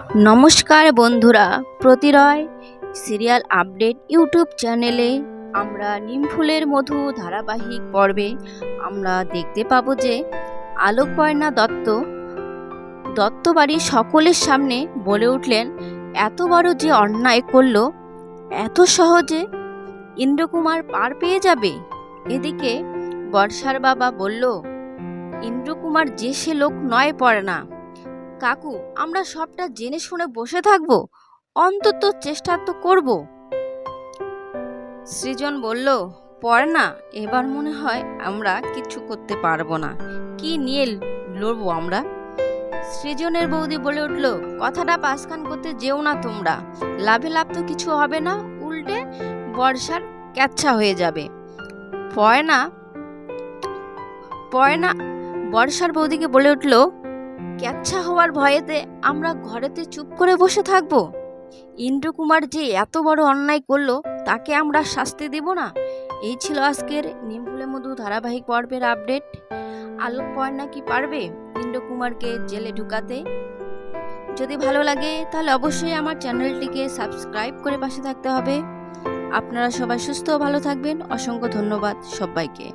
নমস্কার বন্ধুরা, প্রতিরয় serial update YouTube চ্যানেলে আমরা নিমফুলের মধু ধারাবাহিক পর্বে আমরা দেখতে পাবো যে আলোকবর্ণা দত্ত বাড়ির সকলের সামনে বলে উঠলেন, এত বড় যে অন্যায় করলো এত সহজে ইন্দ্রকুমার পার পেয়ে যাবে। এদিকে বর্ষার বাবা বলল, ইন্দ্রকুমার যে সে লোক নয় পড়ে না। কাকু, আমরা সবটা জেনে শুনে বসে থাকবো? অন্তত চেষ্টা তো করব। সৃজন বলল, পড়ে না, এবার মনে হয় আমরা কিছু করতে পারবো না। কি নিয়ে লড়বো আমরা? সৃজনের বৌদি বলে উঠল, কথাটা পাসকান করতে যেও না তোমরা, লাভে লাভ তো কিছু হবে না, উল্টে বর্ষার ক্যাচ্ছা হয়ে যাবে। পড়ে না বর্ষার বৌদিকে বলে উঠল, ক্যাচ্ছা হওয়ার ভয়েতে আমরা ঘরেতে চুপ করে বসে থাকবো? ইন্দ্রকুমার যে এত বড় অন্যায় করলো তাকে আমরা শাস্তি দেব না? এই ছিল আজকের নিমফুলের মধু ধারাবাহিক পর্বের আপডেট। আলোকবর্ণা কি পারবে ইন্দ্রকুমারকে জেলে ঢুকাতে? যদি ভালো লাগে তাহলে অবশ্যই আমার চ্যানেলটিকে সাবস্ক্রাইব করে পাশে থাকতে হবে। আপনারা সবাই সুস্থ ও ভালো থাকবেন। অসংখ্য ধন্যবাদ সবাইকে।